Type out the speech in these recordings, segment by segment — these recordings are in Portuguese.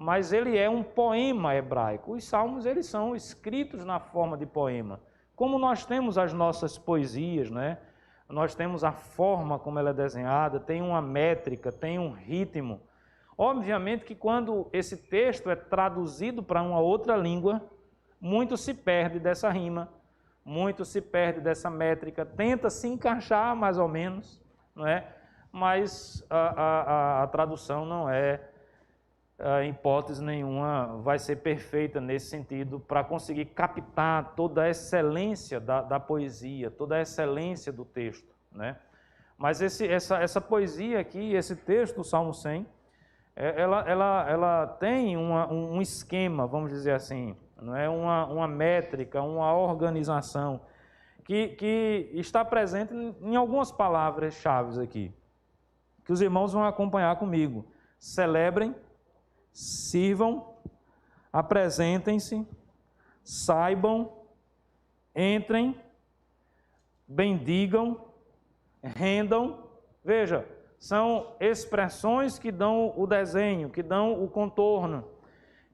mas ele é um poema hebraico. Os salmos, eles são escritos na forma de poema. Como nós temos as nossas poesias, né? Nós temos a forma como ela é desenhada, tem uma métrica, tem um ritmo. Obviamente que quando esse texto é traduzido para uma outra língua, muito se perde dessa rima, muito se perde dessa métrica, tenta se encaixar mais ou menos, não é? Mas a tradução não é, em hipótese nenhuma, vai ser perfeita nesse sentido para conseguir captar toda a excelência da poesia, toda a excelência do texto, né? Mas essa poesia aqui, esse texto do Salmo 100, ela tem um esquema, vamos dizer assim, não é? Uma métrica, uma organização que está presente em algumas palavras-chave aqui, que os irmãos vão acompanhar comigo. Celebrem, sirvam, apresentem-se, saibam, entrem, bendigam, rendam. Veja, são expressões que dão o desenho, que dão o contorno,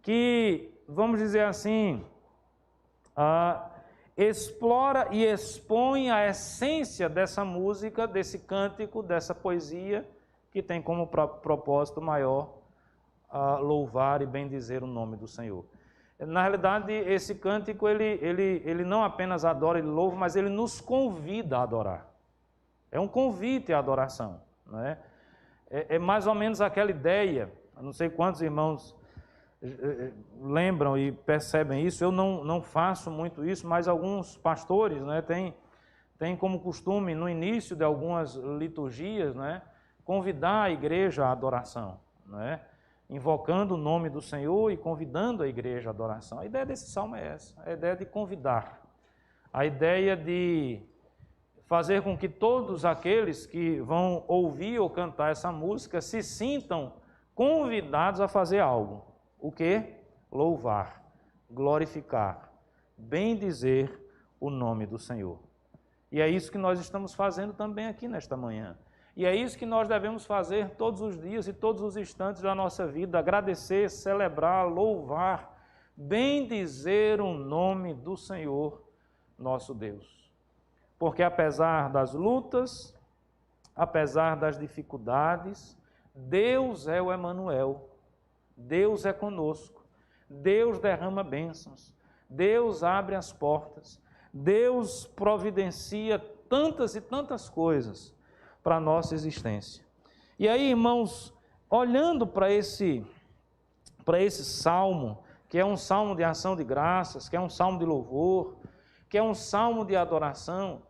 que, vamos dizer assim, explora e expõe a essência dessa música, desse cântico, dessa poesia, que tem como propósito maior louvar e bendizer o nome do Senhor. Na realidade, esse cântico, ele não apenas adora, ele louva, mas ele nos convida a adorar. É um convite à adoração, não é? É mais ou menos aquela ideia, não sei quantos irmãos lembram e percebem isso, eu não faço muito isso, mas alguns pastores, né, têm como costume, no início de algumas liturgias, né, convidar a igreja à adoração, né, invocando o nome do Senhor e convidando a igreja à adoração. A ideia desse salmo é essa, a ideia de convidar, a ideia de fazer com que todos aqueles que vão ouvir ou cantar essa música se sintam convidados a fazer algo. O quê? Louvar, glorificar, bendizer o nome do Senhor. E é isso que nós estamos fazendo também aqui nesta manhã. E é isso que nós devemos fazer todos os dias e todos os instantes da nossa vida, agradecer, celebrar, louvar, bendizer o nome do Senhor, nosso Deus. Porque apesar das lutas, apesar das dificuldades, Deus é o Emanuel, Deus é conosco, Deus derrama bênçãos, Deus abre as portas, Deus providencia tantas e tantas coisas para a nossa existência. E aí, irmãos, olhando para esse salmo, que é um salmo de ação de graças, que é um salmo de louvor, que é um salmo de adoração,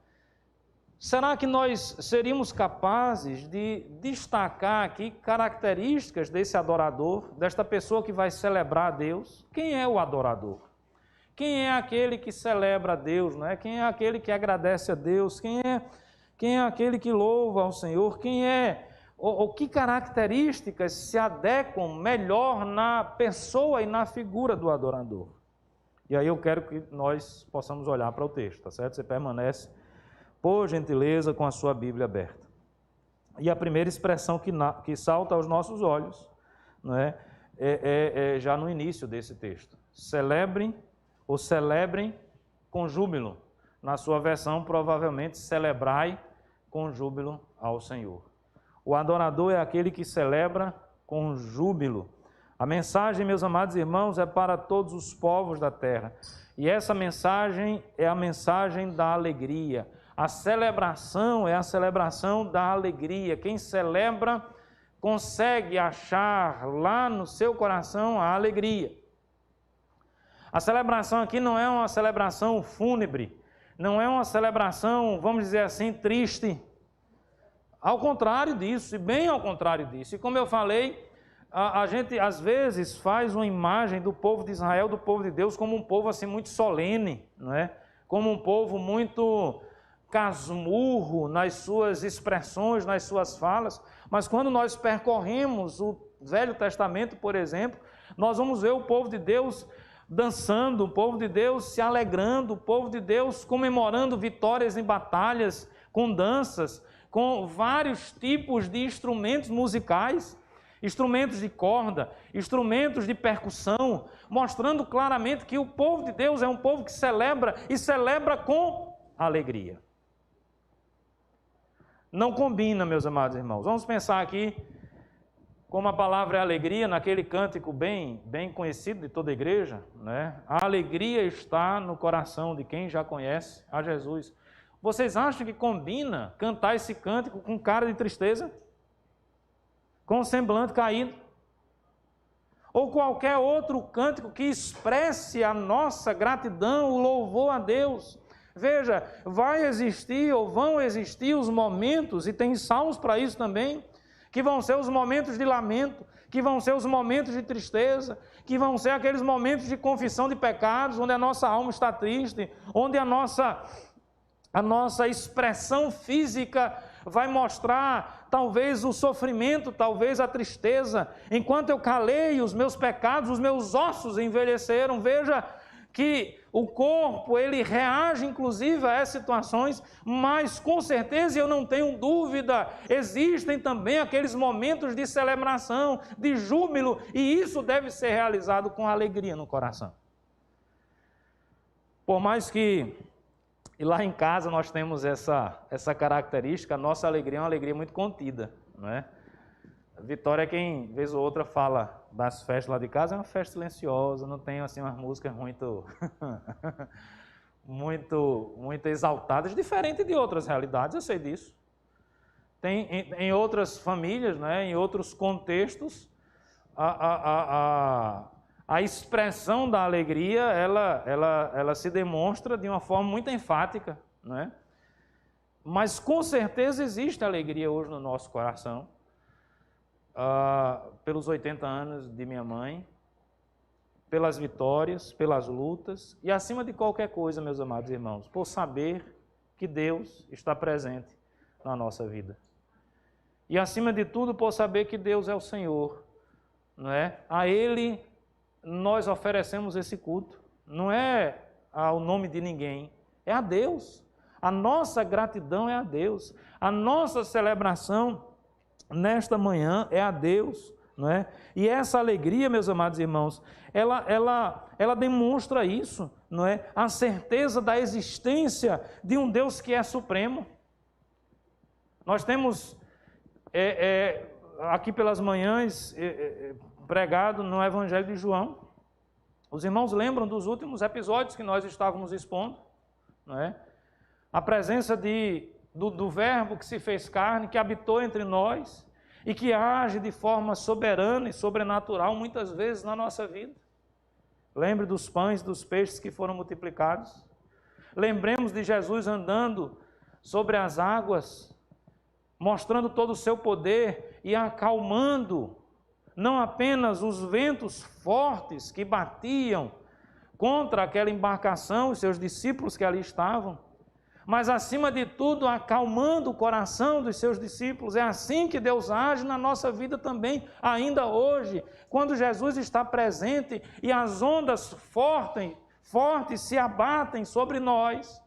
será que nós seríamos capazes de destacar aqui características desse adorador, desta pessoa que vai celebrar a Deus? Quem é o adorador? Quem é aquele que celebra a Deus, não é? Quem é aquele que agradece a Deus? Quem é aquele que louva ao Senhor? Quem é, ou que características se adequam melhor na pessoa e na figura do adorador? E aí eu quero que nós possamos olhar para o texto, tá certo? Você permanece, por gentileza, com a sua Bíblia aberta. E a primeira expressão que salta aos nossos olhos, não é? É já no início desse texto. Celebrem com júbilo. Na sua versão, provavelmente, celebrai com júbilo ao Senhor. O adorador é aquele que celebra com júbilo. A mensagem, meus amados irmãos, é para todos os povos da terra. E essa mensagem é a mensagem da alegria. A celebração é a celebração da alegria. Quem celebra consegue achar lá no seu coração a alegria. A celebração aqui não é uma celebração fúnebre, não é uma celebração, vamos dizer assim, triste. Ao contrário disso, e bem ao contrário disso. E como eu falei, a gente às vezes faz uma imagem do povo de Israel, do povo de Deus, como um povo assim muito solene, não é? Como um povo muito casmurro nas suas expressões, nas suas falas. Mas quando nós percorremos o Velho Testamento, por exemplo, nós vamos ver o povo de Deus dançando, o povo de Deus se alegrando, o povo de Deus comemorando vitórias em batalhas, com danças, com vários tipos de instrumentos musicais. instrumentos de corda, instrumentos de percussão, mostrando claramente que o povo de Deus é um povo que celebra e celebra com alegria. Não combina, meus amados irmãos. Vamos pensar aqui como a palavra é alegria, naquele cântico bem conhecido de toda a igreja, né? A alegria está no coração de quem já conhece a Jesus. Vocês acham que combina cantar esse cântico com cara de tristeza? Com o semblante caído? Ou qualquer outro cântico que expresse a nossa gratidão, o louvor a Deus? Veja, vai existir ou vão existir os momentos, e tem salmos para isso também, que vão ser os momentos de lamento, que vão ser os momentos de tristeza, que vão ser aqueles momentos de confissão de pecados, onde a nossa alma está triste, onde a nossa expressão física vai mostrar talvez o sofrimento, talvez a tristeza. Enquanto eu calei os meus pecados, os meus ossos envelheceram. Veja que o corpo, ele reage inclusive a essas situações, mas com certeza, eu não tenho dúvida, existem também aqueles momentos de celebração, de júbilo, e isso deve ser realizado com alegria no coração. Por mais que e lá em casa nós temos essa característica, a nossa alegria é uma alegria muito contida, não é? A Vitória, quem vez ou outra fala das festas lá de casa, é uma festa silenciosa, não tem assim umas músicas muito exaltadas, diferente de outras realidades, eu sei disso. Tem em outras famílias, né, em outros contextos, a expressão da alegria, ela se demonstra de uma forma muito enfática, não é? Mas com certeza existe alegria hoje no nosso coração, pelos 80 anos de minha mãe, pelas vitórias, pelas lutas, e acima de qualquer coisa, meus amados irmãos, por saber que Deus está presente na nossa vida. E acima de tudo, por saber que Deus é o Senhor, não é? A Ele nós oferecemos esse culto, não é ao nome de ninguém, é a Deus. A nossa gratidão é a Deus, a nossa celebração nesta manhã é a Deus, não é? E essa alegria, meus amados irmãos, ela demonstra isso, não é? A certeza da existência de um Deus que é supremo. Nós temos aqui pelas manhãs pregado no Evangelho de João. Os irmãos lembram dos últimos episódios que nós estávamos expondo, não é? A presença do Verbo que se fez carne, que habitou entre nós e que age de forma soberana e sobrenatural muitas vezes na nossa vida. Lembre dos pães e dos peixes que foram multiplicados. Lembremos de Jesus andando sobre as águas, mostrando todo o seu poder e acalmando não apenas os ventos fortes que batiam contra aquela embarcação, os seus discípulos que ali estavam, mas acima de tudo acalmando o coração dos seus discípulos. É assim que Deus age na nossa vida também, ainda hoje, quando Jesus está presente e as ondas fortes se abatem sobre nós.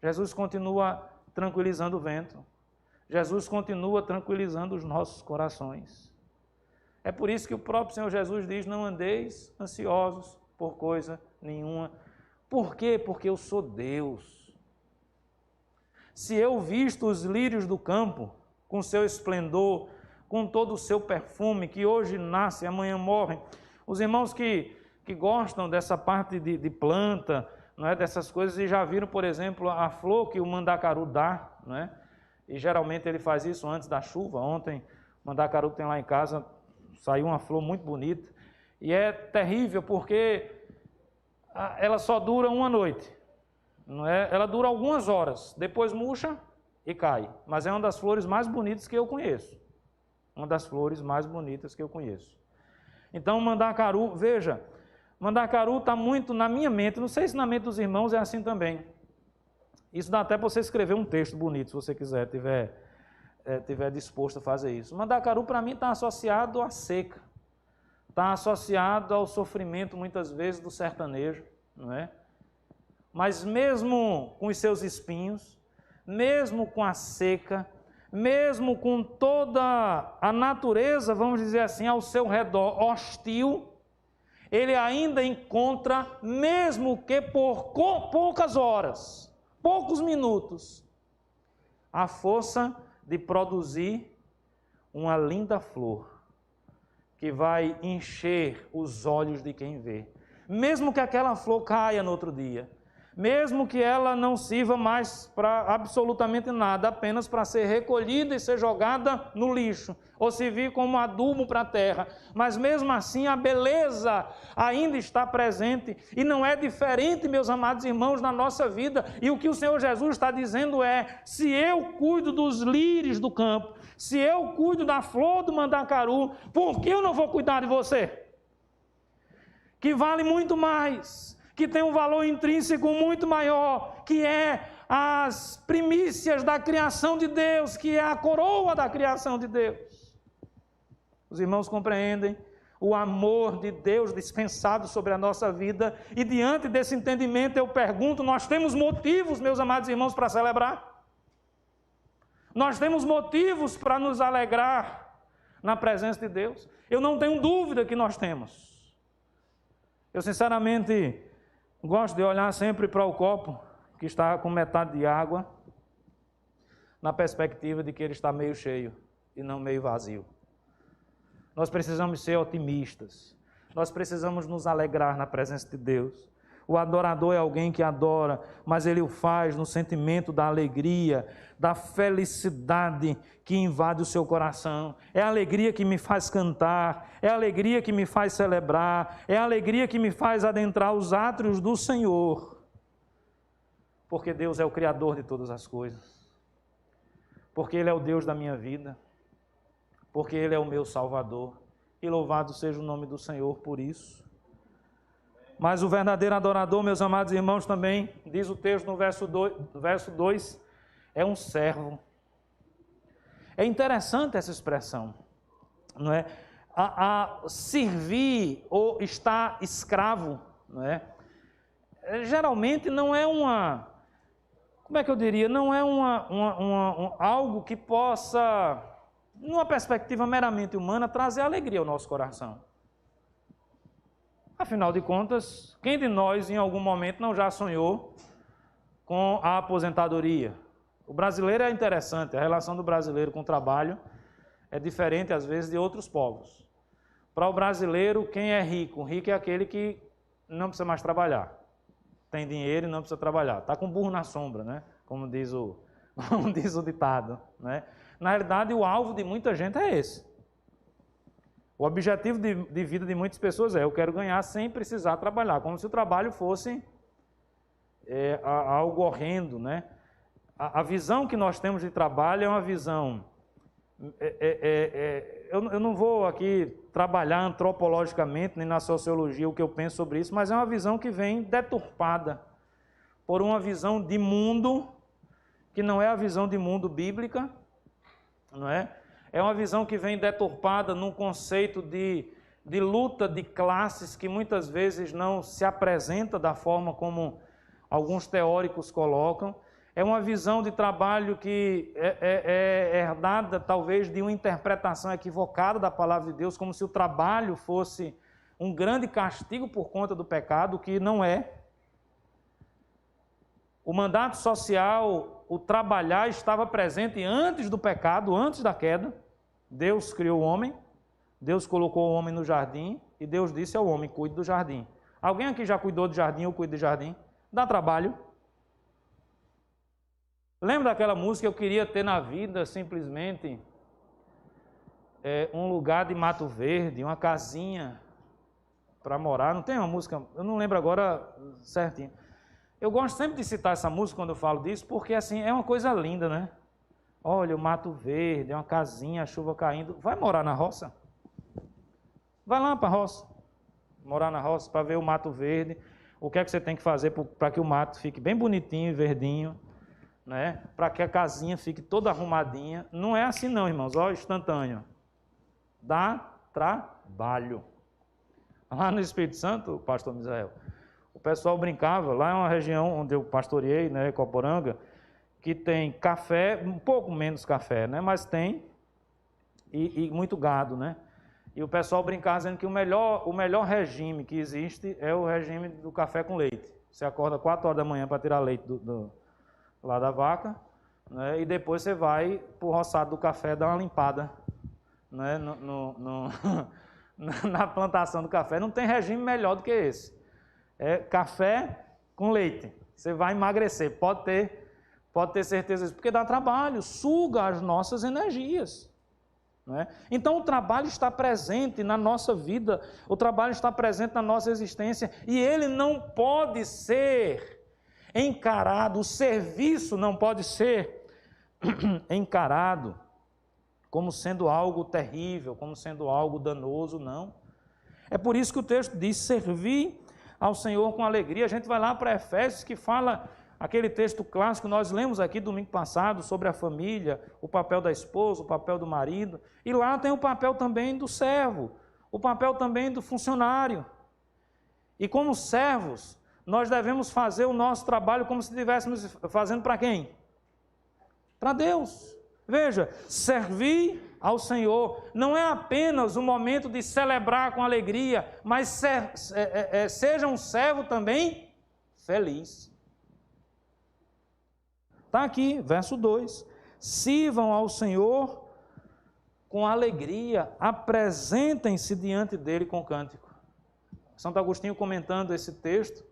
Jesus continua tranquilizando o vento, Jesus continua tranquilizando os nossos corações. É por isso que o próprio Senhor Jesus diz: não andeis ansiosos por coisa nenhuma. Por quê? Porque eu sou Deus. Se eu visto os lírios do campo, com seu esplendor, com todo o seu perfume, que hoje nasce e amanhã morre. Os irmãos que gostam dessa parte de planta, não é, dessas coisas, e já viram, por exemplo, a flor que o mandacaru dá, não é? E geralmente ele faz isso antes da chuva. Ontem, o mandacaru que tem lá em casa, saiu uma flor muito bonita, e é terrível porque ela só dura uma noite, não é? Ela dura algumas horas, depois murcha e cai, mas é uma das flores mais bonitas que eu conheço, uma das flores mais bonitas que eu conheço. Então, mandacaru, veja, mandacaru está muito na minha mente, não sei se na mente dos irmãos é assim também. Isso dá até para você escrever um texto bonito, se você quiser, tiver disposto a fazer isso. Mandacaru, para mim, está associado à seca, está associado ao sofrimento, muitas vezes, do sertanejo, não é? Mas mesmo com os seus espinhos, mesmo com a seca, mesmo com toda a natureza, vamos dizer assim, ao seu redor hostil, ele ainda encontra, mesmo que por poucas horas, poucos minutos, a força de produzir uma linda flor que vai encher os olhos de quem vê. Mesmo que aquela flor caia no outro dia, mesmo que ela não sirva mais para absolutamente nada, apenas para ser recolhida e ser jogada no lixo, ou servir como adubo para a terra, mas mesmo assim a beleza ainda está presente, e não é diferente, meus amados irmãos, na nossa vida. E o que o Senhor Jesus está dizendo é: se eu cuido dos lírios do campo, se eu cuido da flor do mandacaru, por que eu não vou cuidar de você? Que vale muito mais, que tem um valor intrínseco muito maior, que é as primícias da criação de Deus, que é a coroa da criação de Deus. Os irmãos compreendem o amor de Deus dispensado sobre a nossa vida, e diante desse entendimento eu pergunto: nós temos motivos, meus amados irmãos, para celebrar? Nós temos motivos para nos alegrar na presença de Deus? Eu não tenho dúvida que nós temos. Eu sinceramente gosto de olhar sempre para o copo que está com metade de água, na perspectiva de que ele está meio cheio e não meio vazio. Nós precisamos ser otimistas, nós precisamos nos alegrar na presença de Deus. O adorador é alguém que adora, mas ele o faz no sentimento da alegria, da felicidade que invade o seu coração. É a alegria que me faz cantar, é a alegria que me faz celebrar, é a alegria que me faz adentrar os átrios do Senhor. Porque Deus é o Criador de todas as coisas. Porque Ele é o Deus da minha vida. Porque Ele é o meu Salvador. E louvado seja o nome do Senhor por isso. Mas o verdadeiro adorador, meus amados irmãos, também, diz o texto no verso 2, é um servo. É interessante essa expressão, não é? A servir ou estar escravo, não é? Geralmente não é uma, como é que eu diria, não é algo que possa, numa perspectiva meramente humana, trazer alegria ao nosso coração. Afinal de contas, quem de nós em algum momento não já sonhou com a aposentadoria? O brasileiro é interessante, a relação do brasileiro com o trabalho é diferente às vezes de outros povos. Para o brasileiro, quem é rico? Rico é aquele que não precisa mais trabalhar. Tem dinheiro e não precisa trabalhar. Está com burro na sombra, né? Como diz o ditado, né? Na realidade, o alvo de muita gente é esse. O objetivo de vida de muitas pessoas é: eu quero ganhar sem precisar trabalhar, como se o trabalho fosse algo horrendo, né? A visão que nós temos de trabalho é uma visão... eu não vou aqui trabalhar antropologicamente, nem na sociologia, o que eu penso sobre isso, mas é uma visão que vem deturpada por uma visão de mundo, que não é a visão de mundo bíblica, não é? É uma visão que vem deturpada num conceito de luta de classes que muitas vezes não se apresenta da forma como alguns teóricos colocam. É uma visão de trabalho que é herdada talvez de uma interpretação equivocada da palavra de Deus, como se o trabalho fosse um grande castigo por conta do pecado, que não é. O mandato social, o trabalhar, estava presente antes do pecado, antes da queda. Deus criou o homem, Deus colocou o homem no jardim e Deus disse ao homem: cuide do jardim. Alguém aqui já cuidou do jardim ou cuida de jardim? Dá trabalho. Lembra daquela música: eu queria ter na vida simplesmente um lugar de mato verde, uma casinha para morar? Não tem uma música, eu não lembro agora certinho. Eu gosto sempre de citar essa música quando eu falo disso, porque assim, é uma coisa linda, né? Olha, o mato verde, uma casinha, a chuva caindo. Vai morar na roça? Vai lá para a roça. Morar na roça para ver o mato verde. O que é que você tem que fazer para que o mato fique bem bonitinho e verdinho, né? Para que a casinha fique toda arrumadinha. Não é assim não, irmãos. Olha, instantâneo. Dá trabalho. Lá no Espírito Santo, pastor Misael, o pessoal brincava, lá é uma região onde eu pastoreei, né, Coporanga, que tem café, um pouco menos café, né? Mas tem, e muito gado, né? E o pessoal brincava dizendo que o melhor regime que existe é o regime do café com leite. Você acorda 4 horas da manhã para tirar leite lá da vaca, né? E depois você vai para o roçado do café dar uma limpada, né? Na plantação do café. Não tem regime melhor do que esse. É café com leite. Você vai emagrecer, pode ter certeza disso, porque dá trabalho, suga as nossas energias. Né? Então o trabalho está presente na nossa vida, o trabalho está presente na nossa existência, e ele não pode ser encarado, o serviço não pode ser encarado como sendo algo terrível, como sendo algo danoso, não. É por isso que o texto diz, servir ao Senhor com alegria. A gente vai lá para Efésios, que fala aquele texto clássico que nós lemos aqui domingo passado sobre a família, o papel da esposa, o papel do marido, e lá tem o papel também do servo, o papel também do funcionário. E como servos, nós devemos fazer o nosso trabalho como se estivéssemos fazendo para quem? Para Deus. Veja, servir ao Senhor não é apenas um momento de celebrar com alegria, mas seja um servo também feliz. Está aqui, verso 2. Sirvam ao Senhor com alegria, apresentem-se diante dele com cântico. Santo Agostinho comentando esse texto,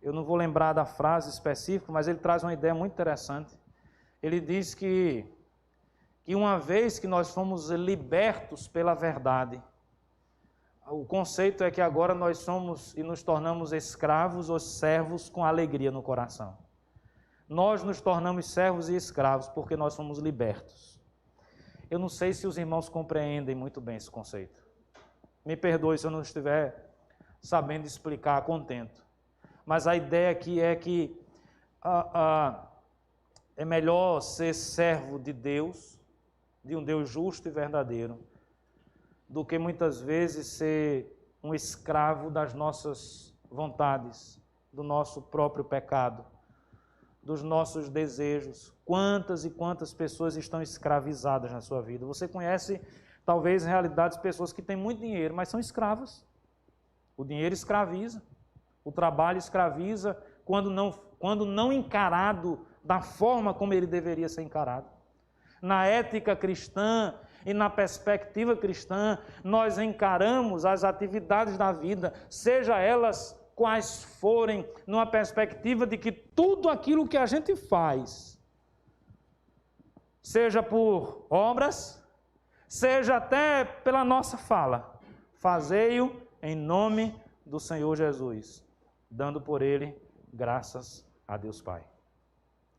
eu não vou lembrar da frase específica, mas ele traz uma ideia muito interessante. Ele diz que uma vez que nós fomos libertos pela verdade, o conceito é que agora nós somos e nos tornamos escravos ou servos com alegria no coração. Nós nos tornamos servos e escravos porque nós somos libertos. Eu não sei se os irmãos compreendem muito bem esse conceito. Me perdoe se eu não estiver sabendo explicar a contento. Mas a ideia aqui é que é melhor ser servo de Deus, de um Deus justo e verdadeiro, do que muitas vezes ser um escravo das nossas vontades, do nosso próprio pecado, dos nossos desejos. Quantas e quantas pessoas estão escravizadas na sua vida? Você conhece, talvez, realidades de pessoas que têm muito dinheiro, mas são escravas. O dinheiro escraviza, o trabalho escraviza quando não encarado da forma como ele deveria ser encarado. Na ética cristã e na perspectiva cristã, nós encaramos as atividades da vida, seja elas quais forem, numa perspectiva de que tudo aquilo que a gente faz, seja por obras, seja até pela nossa fala, fazei-o em nome do Senhor Jesus, dando por ele graças a Deus Pai.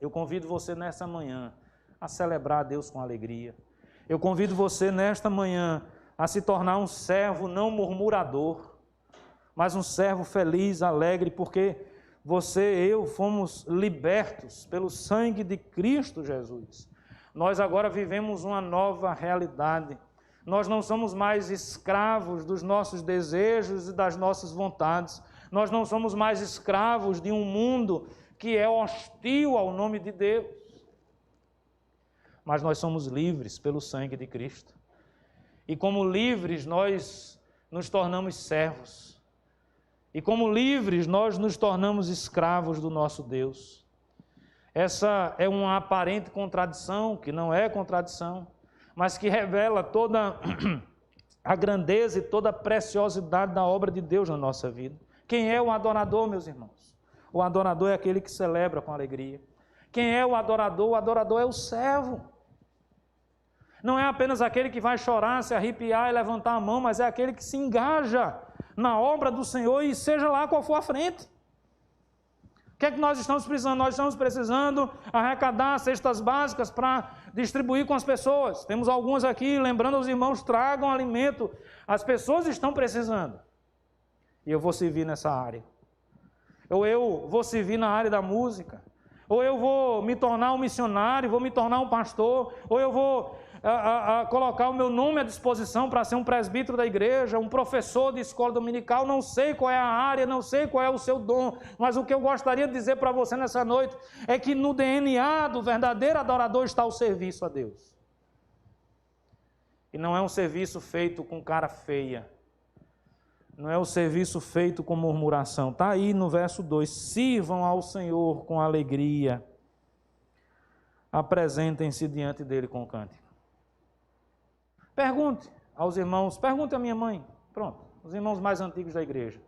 Eu convido você nessa manhã a celebrar a Deus com alegria. Eu convido você nesta manhã a se tornar um servo não murmurador, mas um servo feliz, alegre, porque você e eu fomos libertos pelo sangue de Cristo Jesus. Nós agora vivemos uma nova realidade. Nós não somos mais escravos dos nossos desejos e das nossas vontades. Nós não somos mais escravos de um mundo que é hostil ao nome de Deus. Mas nós somos livres pelo sangue de Cristo. E como livres, nós nos tornamos servos. E como livres, nós nos tornamos escravos do nosso Deus. Essa é uma aparente contradição, que não é contradição, mas que revela toda a grandeza e toda a preciosidade da obra de Deus na nossa vida. Quem é o adorador, meus irmãos? O adorador é aquele que celebra com alegria. Quem é o adorador? O adorador é o servo. Não é apenas aquele que vai chorar, se arrepiar e levantar a mão, mas é aquele que se engaja na obra do Senhor e seja lá qual for a frente. O que é que nós estamos precisando? Nós estamos precisando arrecadar cestas básicas para distribuir com as pessoas. Temos algumas aqui, lembrando aos irmãos, tragam alimento. As pessoas estão precisando. E eu vou servir nessa área. Ou eu vou servir na área da música. Ou eu vou me tornar um missionário, vou me tornar um pastor. Ou eu vou a colocar o meu nome à disposição para ser um presbítero da igreja, um professor de escola dominical, não sei qual é a área, não sei qual é o seu dom, mas o que eu gostaria de dizer para você nessa noite é que no DNA do verdadeiro adorador está o serviço a Deus. E não é um serviço feito com cara feia, não é um serviço feito com murmuração. Está aí no verso 2, sirvam ao Senhor com alegria, apresentem-se diante dele com cântico. Pergunte aos irmãos, pergunte à minha mãe, pronto, os irmãos mais antigos da igreja,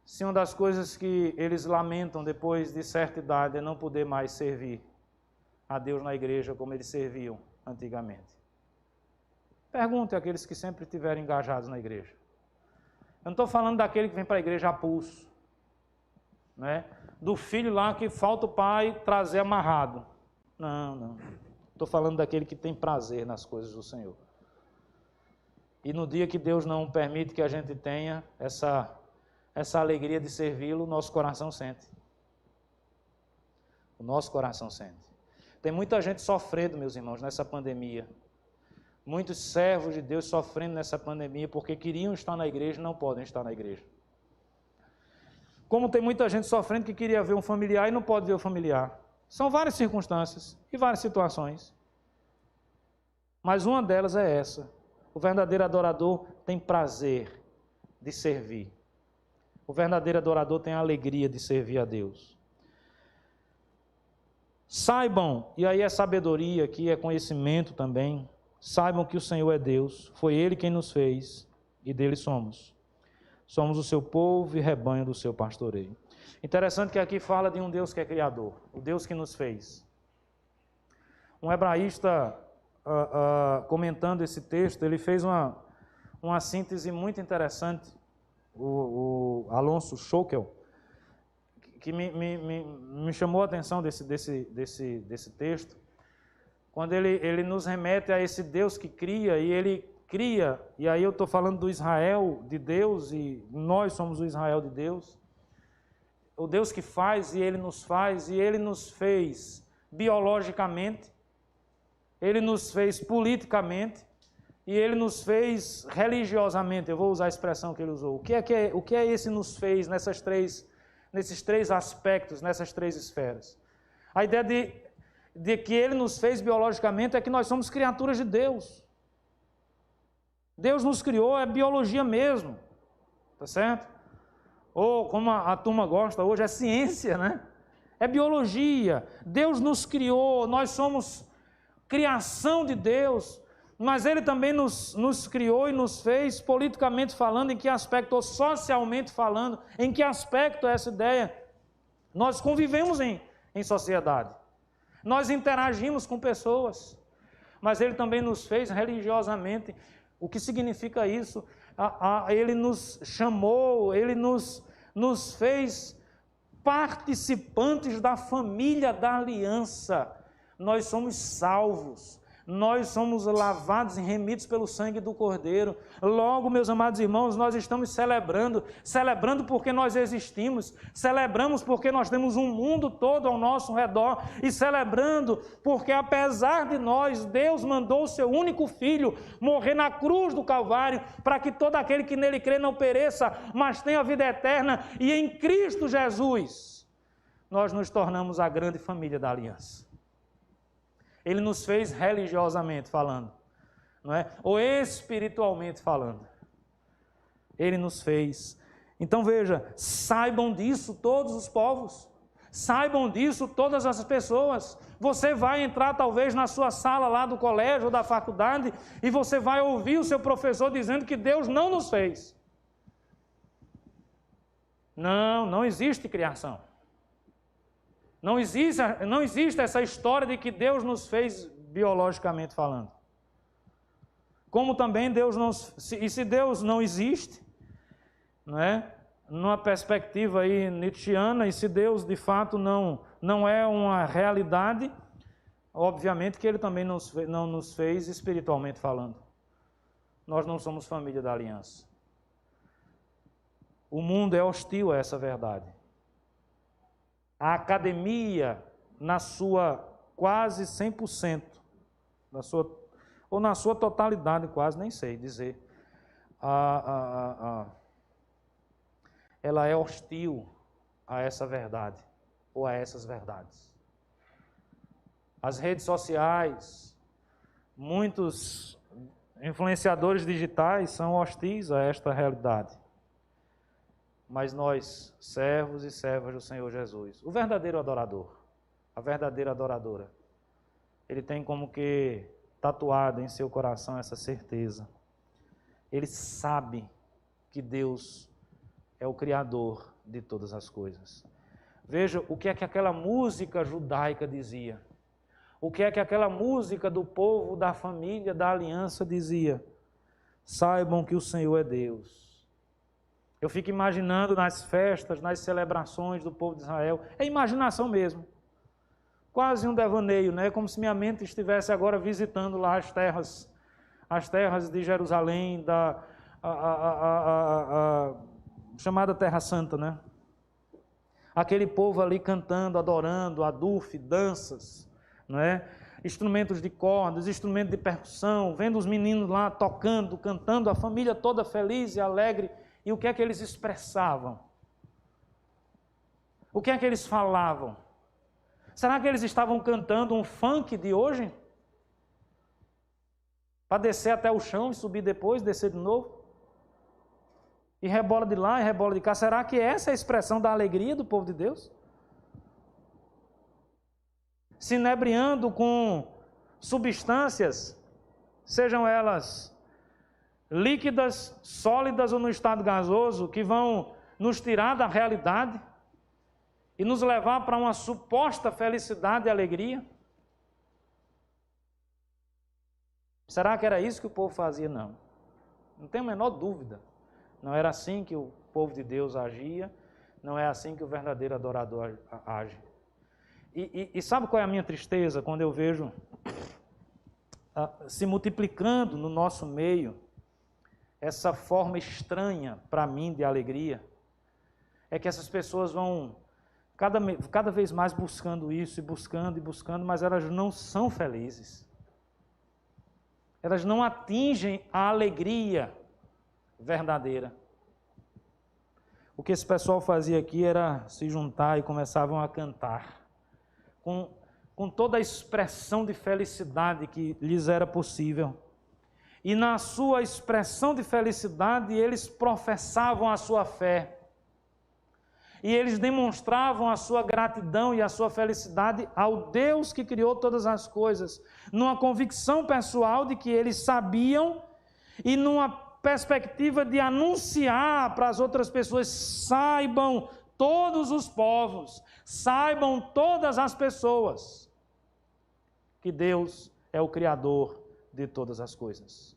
se uma das coisas que eles lamentam depois de certa idade é não poder mais servir a Deus na igreja como eles serviam antigamente. Pergunte àqueles que sempre estiverem engajados na igreja. Eu não estou falando daquele que vem para a igreja a pulso, né? Do filho lá que falta o pai trazer amarrado. Não. Estou falando daquele que tem prazer nas coisas do Senhor. E no dia que Deus não permite que a gente tenha essa alegria de servi-lo, o nosso coração sente. O nosso coração sente. Tem muita gente sofrendo, meus irmãos, nessa pandemia. Muitos servos de Deus sofrendo nessa pandemia porque queriam estar na igreja e não podem estar na igreja. Como tem muita gente sofrendo que queria ver um familiar e não pode ver o familiar. São várias circunstâncias e várias situações. Mas uma delas é essa. O verdadeiro adorador tem prazer de servir. O verdadeiro adorador tem a alegria de servir a Deus. Saibam, e aí é sabedoria aqui, é conhecimento também, saibam que o Senhor é Deus, foi Ele quem nos fez e dele somos. Somos o seu povo e rebanho do seu pastoreio. Interessante que aqui fala de um Deus que é criador, o Deus que nos fez. Um hebraísta, comentando esse texto, ele fez uma síntese muito interessante, o Alonso Schockel, que me chamou a atenção desse texto, quando ele nos remete a esse Deus que cria, e ele cria, e aí eu estou falando do Israel de Deus, e nós somos o Israel de Deus, o Deus que faz, e Ele nos fez biologicamente, Ele nos fez politicamente, e Ele nos fez religiosamente. Eu vou usar a expressão que ele usou. O que é esse nos fez nesses três aspectos, nessas três esferas? A ideia de que Ele nos fez biologicamente é que nós somos criaturas de Deus. Deus nos criou, é biologia mesmo, tá certo? Ou como a turma gosta hoje, é ciência, né? É biologia. Deus nos criou, nós somos criação de Deus, mas Ele também nos criou e nos fez politicamente falando, em que aspecto, ou socialmente falando, em que aspecto é essa ideia? Nós convivemos em sociedade, nós interagimos com pessoas, mas Ele também nos fez religiosamente. O que significa isso? Ele nos chamou, Ele nos fez participantes da família da aliança. Nós somos salvos, nós somos lavados e remidos pelo sangue do Cordeiro. Logo, meus amados irmãos, nós estamos celebrando porque nós existimos, celebramos porque nós temos um mundo todo ao nosso redor, e celebrando porque, apesar de nós, Deus mandou o seu único Filho morrer na cruz do Calvário, para que todo aquele que nele crê não pereça, mas tenha vida eterna, e em Cristo Jesus nós nos tornamos a grande família da aliança. Ele nos fez religiosamente falando, não é? Ou espiritualmente falando. Ele nos fez. Então veja, saibam disso todos os povos, saibam disso todas as pessoas. Você vai entrar talvez na sua sala lá do colégio ou da faculdade e você vai ouvir o seu professor dizendo que Deus não nos fez. Não existe criação. Não existe essa história de que Deus nos fez biologicamente falando. Como também e se Deus não existe, não é? Numa perspectiva aí nietzschiana, e se Deus de fato não é uma realidade, obviamente que Ele também não nos fez espiritualmente falando. Nós não somos família da aliança. O mundo é hostil a essa verdade. A academia, na sua quase 100%, ou na sua totalidade, quase, nem sei dizer. Ela é hostil a essa verdade, ou a essas verdades. As redes sociais, muitos influenciadores digitais são hostis a esta realidade. Mas nós, servos e servas do Senhor Jesus, o verdadeiro adorador, a verdadeira adoradora, ele tem como que tatuado em seu coração essa certeza. Ele sabe que Deus é o Criador de todas as coisas. Veja o que é que aquela música judaica dizia. O que é que aquela música do povo, da família, da aliança dizia. Saibam que o Senhor é Deus. Eu fico imaginando nas festas, nas celebrações do povo de Israel. É imaginação mesmo. Quase um devaneio, né? Como se minha mente estivesse agora visitando lá as terras de Jerusalém, chamada Terra Santa, né? Aquele povo ali cantando, adorando, aduf, danças, não é? Instrumentos de cordas, instrumentos de percussão, vendo os meninos lá tocando, cantando, a família toda feliz e alegre. E o que é que eles expressavam? O que é que eles falavam? Será que eles estavam cantando um funk de hoje? Para descer até o chão e subir depois, descer de novo? E rebola de lá e rebola de cá. Será que essa é a expressão da alegria do povo de Deus? Se inebriando com substâncias, sejam elas líquidas, sólidas ou no estado gasoso, que vão nos tirar da realidade e nos levar para uma suposta felicidade e alegria? Será que era isso que o povo fazia? Não. Não tenho a menor dúvida. Não era assim que o povo de Deus agia, não é assim que o verdadeiro adorador age. E sabe qual é a minha tristeza quando eu vejo se multiplicando no nosso meio essa forma estranha para mim de alegria? É que essas pessoas vão cada vez mais buscando isso, e buscando, mas elas não são felizes. Elas não atingem a alegria verdadeira. O que esse pessoal fazia aqui era se juntar e começavam a cantar, com toda a expressão de felicidade que lhes era possível. E na sua expressão de felicidade, eles professavam a sua fé. E eles demonstravam a sua gratidão e a sua felicidade ao Deus que criou todas as coisas, numa convicção pessoal de que eles sabiam e numa perspectiva de anunciar para as outras pessoas: saibam todos os povos, saibam todas as pessoas que Deus é o Criador de todas as coisas.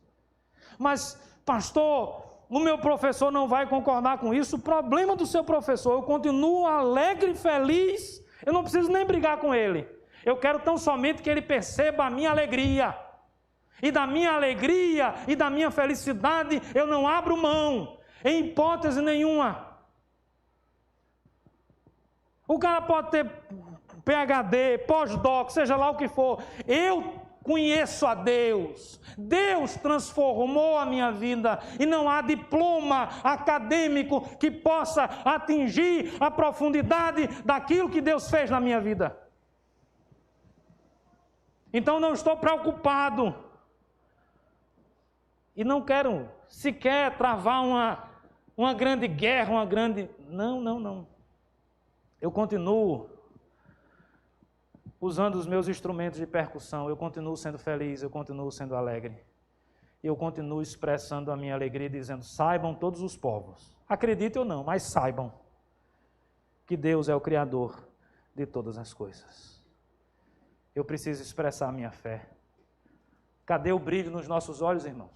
Mas, pastor, o meu professor não vai concordar com isso. O problema do seu professor, eu continuo alegre e feliz, eu não preciso nem brigar com ele. Eu quero tão somente que ele perceba a minha alegria. E da minha alegria e da minha felicidade eu não abro mão, em hipótese nenhuma. O cara pode ter PhD, pós-doc, seja lá o que for. Eu conheço a Deus. Deus transformou a minha vida e não há diploma acadêmico que possa atingir a profundidade daquilo que Deus fez na minha vida. Então não estou preocupado e não quero sequer travar uma grande guerra, Não. Eu continuo usando os meus instrumentos de percussão, eu continuo sendo feliz, eu continuo sendo alegre. E eu continuo expressando a minha alegria dizendo: saibam todos os povos. Acreditem ou não, mas saibam que Deus é o Criador de todas as coisas. Eu preciso expressar a minha fé. Cadê o brilho nos nossos olhos, irmãos?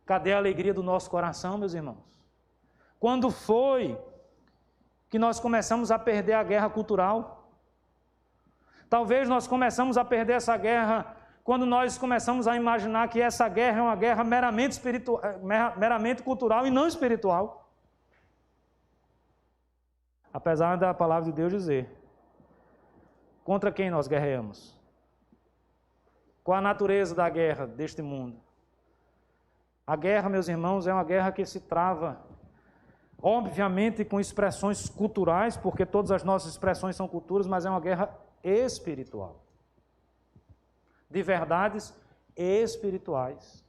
Cadê a alegria do nosso coração, meus irmãos? Quando foi que nós começamos a perder a guerra cultural? Talvez nós começamos a perder essa guerra quando nós começamos a imaginar que essa guerra é uma guerra meramente cultural e não espiritual. Apesar da palavra de Deus dizer: contra quem nós guerreamos? Qual a natureza da guerra deste mundo? A guerra, meus irmãos, é uma guerra que se trava, obviamente, com expressões culturais, porque todas as nossas expressões são culturas, mas é uma guerra espiritual. De verdades espirituais.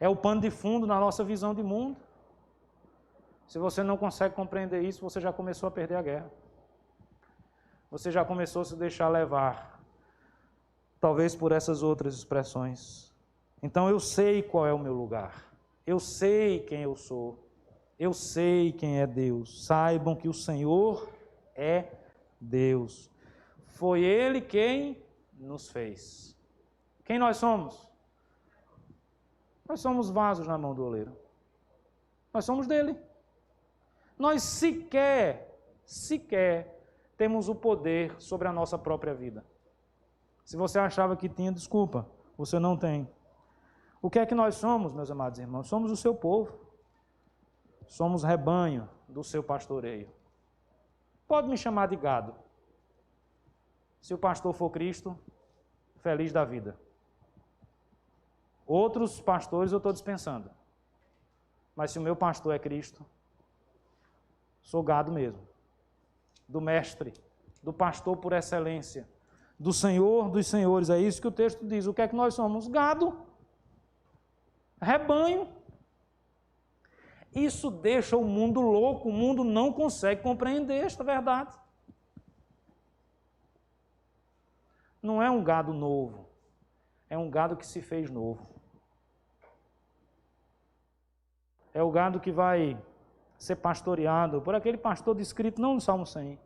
É o pano de fundo na nossa visão de mundo. Se você não consegue compreender isso, você já começou a perder a guerra. Você já começou a se deixar levar, talvez por essas outras expressões. Então eu sei qual é o meu lugar. Eu sei quem eu sou. Eu sei quem é Deus. Saibam que o Senhor é Deus. Foi Ele quem nos fez. Quem nós somos? Nós somos vasos na mão do oleiro. Nós somos dele. Nós sequer temos o poder sobre a nossa própria vida. Se você achava que tinha, desculpa, você não tem. O que é que nós somos, meus amados irmãos? Somos o seu povo. Somos rebanho do seu pastoreio. Pode me chamar de gado. Se o pastor for Cristo, feliz da vida. Outros pastores eu estou dispensando. Mas se o meu pastor é Cristo, sou gado mesmo. Do mestre, do pastor por excelência, do Senhor dos senhores. É isso que o texto diz. O que é que nós somos? Gado. Rebanho. Isso deixa o mundo louco. O mundo não consegue compreender esta verdade. Não é um gado novo. É um gado que se fez novo. É o gado que vai ser pastoreado por aquele pastor descrito não no Salmo 100,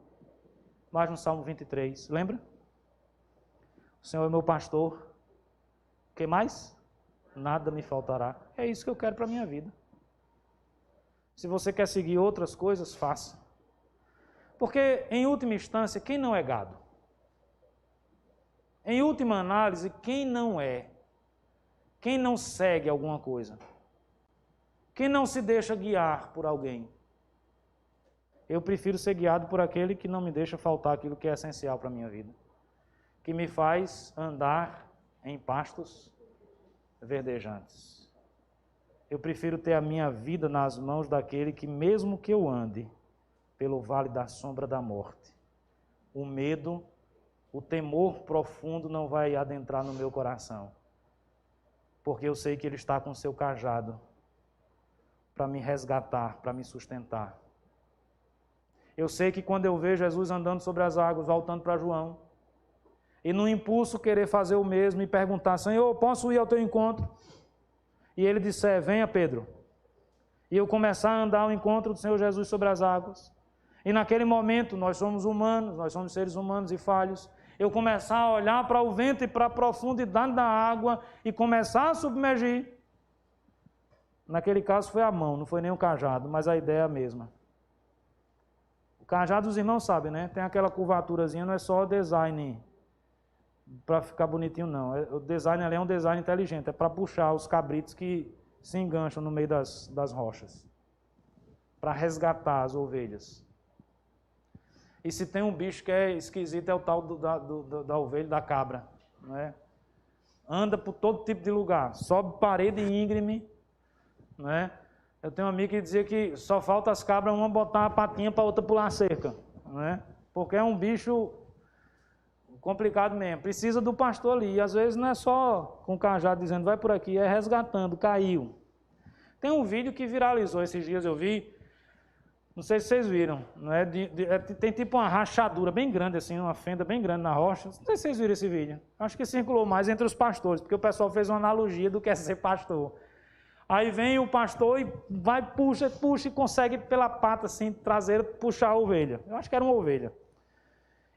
mas no Salmo 23. Lembra? O Senhor é meu pastor. O que mais? Nada me faltará. É isso que eu quero para a minha vida. Se você quer seguir outras coisas, faça. Porque, em última instância, quem não é gado? Em última análise, quem não é? Quem não segue alguma coisa? Quem não se deixa guiar por alguém? Eu prefiro ser guiado por aquele que não me deixa faltar aquilo que é essencial para a minha vida. Que me faz andar em pastos verdejantes. Eu prefiro ter a minha vida nas mãos daquele que, mesmo que eu ande pelo vale da sombra da morte, o medo, o temor profundo não vai adentrar no meu coração. Porque eu sei que Ele está com o seu cajado para me resgatar, para me sustentar. Eu sei que quando eu vejo Jesus andando sobre as águas, voltando para João, e no impulso querer fazer o mesmo e perguntar, Senhor, posso ir ao teu encontro? E ele disser, venha Pedro. E eu começar a andar ao encontro do Senhor Jesus sobre as águas. E naquele momento, nós somos humanos, nós somos seres humanos e falhos. Eu começar a olhar para o vento e para a profundidade da água e começar a submergir. Naquele caso foi a mão, não foi nem o cajado, mas a ideia é a mesma. O cajado, os irmãos sabem, né? Tem aquela curvaturazinha, não é só design para ficar bonitinho, não. O design ali é um design inteligente, é para puxar os cabritos que se engancham no meio das rochas. Para resgatar as ovelhas. E se tem um bicho que é esquisito, é o tal da ovelha, da cabra. Não é? Anda por todo tipo de lugar, sobe parede íngreme. Não é? Eu tenho um amigo que dizia que só falta as cabras uma botar a patinha para outra pular a cerca. Não é? Porque é um bicho complicado mesmo. Precisa do pastor ali. E às vezes não é só com o cajado dizendo vai por aqui, é resgatando, caiu. Tem um vídeo que viralizou esses dias, eu vi. Não sei se vocês viram, não é? Tem tipo uma rachadura bem grande, assim, uma fenda bem grande na rocha. Não sei se vocês viram esse vídeo. Acho que circulou mais entre os pastores, porque o pessoal fez uma analogia do que é ser pastor. Aí vem o pastor e vai, puxa e consegue pela pata assim, traseira, puxar a ovelha. Eu acho que era uma ovelha.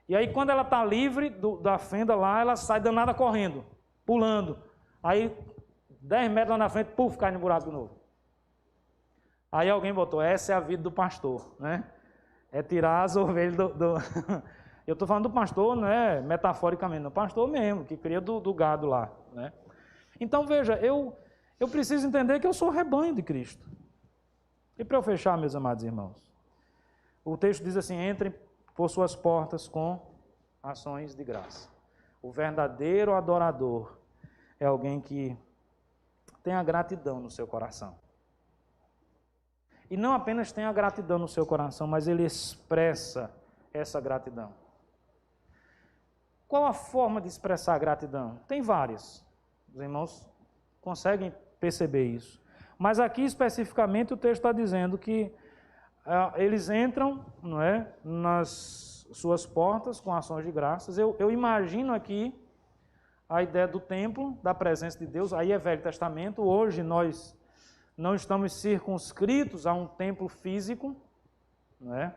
E aí quando ela está livre da fenda lá, ela sai danada correndo, pulando. Aí 10 metros lá na frente, puf, cai no buraco de novo. Aí alguém botou, essa é a vida do pastor, né? É tirar as ovelhas do... Eu estou falando do pastor, não é metaforicamente, não, pastor mesmo, que cria do gado lá, né? Então veja, eu preciso entender que eu sou rebanho de Cristo. E para eu fechar, meus amados irmãos, o texto diz assim, entrem por suas portas com ações de graça. O verdadeiro adorador é alguém que tem a gratidão no seu coração. E não apenas tem a gratidão no seu coração, mas ele expressa essa gratidão. Qual a forma de expressar a gratidão? Tem várias. Os irmãos conseguem perceber isso. Mas aqui especificamente o texto está dizendo que eles entram, não é, nas suas portas com ações de graças. Eu imagino aqui a ideia do templo, da presença de Deus. Aí é Velho Testamento. Hoje nós não estamos circunscritos a um templo físico, não é?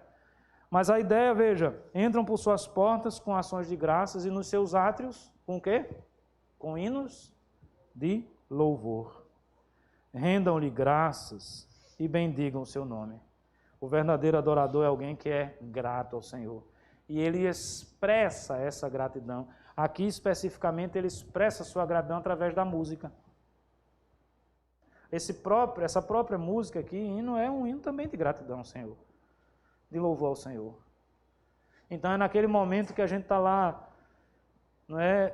Mas a ideia, veja, entram por suas portas com ações de graças e nos seus átrios, com o quê? Com hinos de louvor. Rendam-lhe graças e bendigam o seu nome. O verdadeiro adorador é alguém que é grato ao Senhor. E ele expressa essa gratidão. Aqui, especificamente, ele expressa a sua gratidão através da música. Essa própria música aqui, hino, é um hino também de gratidão ao Senhor. De louvor ao Senhor. Então é naquele momento que a gente está lá, não é,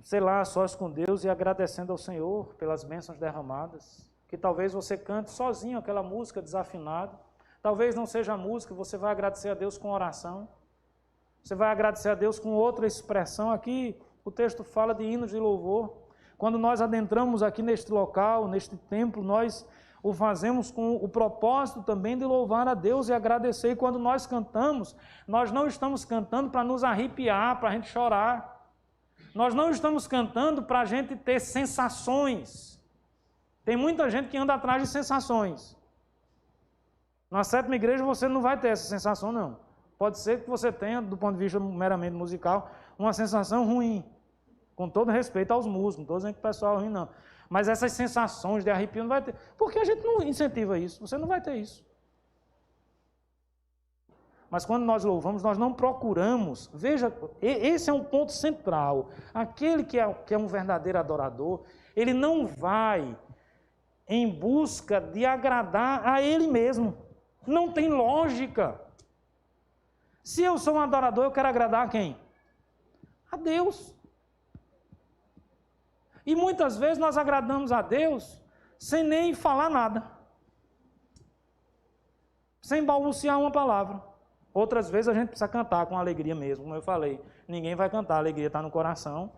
sei lá, sós com Deus e agradecendo ao Senhor pelas bênçãos derramadas. Que talvez você cante sozinho aquela música desafinada. Talvez não seja a música, você vai agradecer a Deus com oração. Você vai agradecer a Deus com outra expressão. Aqui o texto fala de hinos de louvor. Quando nós adentramos aqui neste local, neste templo, nós o fazemos com o propósito também de louvar a Deus e agradecer. E quando nós cantamos, nós não estamos cantando para nos arrepiar, para a gente chorar. Nós não estamos cantando para a gente ter sensações. Tem muita gente que anda atrás de sensações. Na sétima igreja você não vai ter essa sensação, não. Pode ser que você tenha, do ponto de vista meramente musical, uma sensação ruim. Com todo respeito aos músicos, não estou dizendo que o pessoal é ruim, não. Mas essas sensações de arrepio não vai ter. Porque a gente não incentiva isso, você não vai ter isso. Mas quando nós louvamos, nós não procuramos. Veja, esse é um ponto central. Aquele que é um verdadeiro adorador, ele não vai em busca de agradar a ele mesmo. Não tem lógica. Se eu sou um adorador, eu quero agradar a quem? A Deus. E muitas vezes nós agradamos a Deus sem nem falar nada. Sem balbuciar uma palavra. Outras vezes a gente precisa cantar com alegria mesmo, como eu falei. Ninguém vai cantar, a alegria está no coração,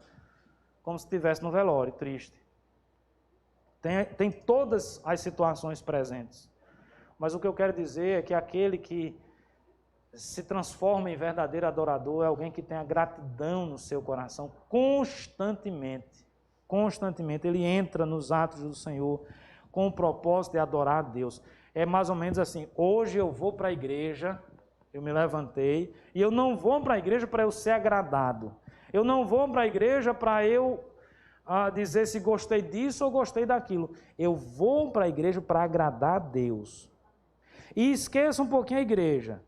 como se estivesse no velório, triste. Tem todas as situações presentes. Mas o que eu quero dizer é que aquele que se transforma em verdadeiro adorador é alguém que tem a gratidão no seu coração constantemente. Constantemente, ele entra nos atos do Senhor com o propósito de adorar a Deus. É mais ou menos assim, hoje eu vou para a igreja, eu me levantei, e eu não vou para a igreja para eu ser agradado. Eu não vou para a igreja para eu dizer se gostei disso ou gostei daquilo. Eu vou para a igreja para agradar a Deus. E esqueça um pouquinho a igreja.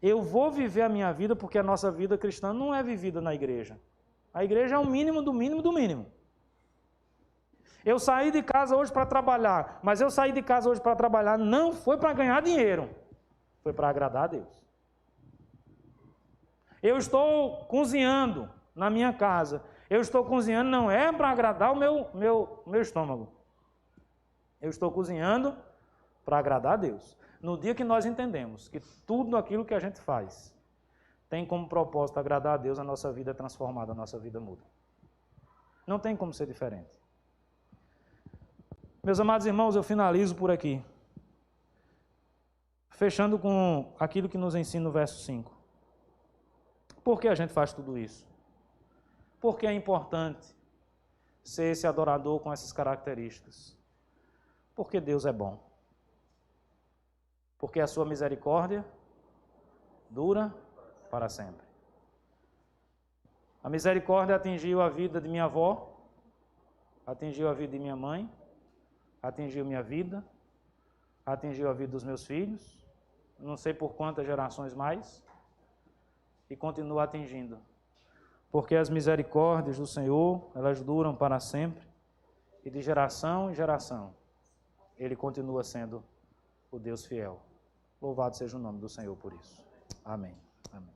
Eu vou viver a minha vida porque a nossa vida cristã não é vivida na igreja. A igreja é o mínimo do mínimo do mínimo. Eu saí de casa hoje para trabalhar, mas eu saí de casa hoje para trabalhar não foi para ganhar dinheiro, foi para agradar a Deus. Eu estou cozinhando na minha casa, eu estou cozinhando não é para agradar o meu estômago. Eu estou cozinhando para agradar a Deus. No dia que nós entendemos que tudo aquilo que a gente faz tem como propósito agradar a Deus, a nossa vida é transformada, a nossa vida muda. Não tem como ser diferente. Meus amados irmãos, eu finalizo por aqui. Fechando com aquilo que nos ensina o verso 5. Por que a gente faz tudo isso? Porque é importante ser esse adorador com essas características. Porque Deus é bom. Porque a sua misericórdia dura para sempre. A misericórdia atingiu a vida de minha avó, atingiu a vida de minha mãe, atingiu minha vida, atingiu a vida dos meus filhos, não sei por quantas gerações mais, e continua atingindo. Porque as misericórdias do Senhor, elas duram para sempre, e de geração em geração, Ele continua sendo o Deus fiel. Louvado seja o nome do Senhor por isso. Amém. Amém.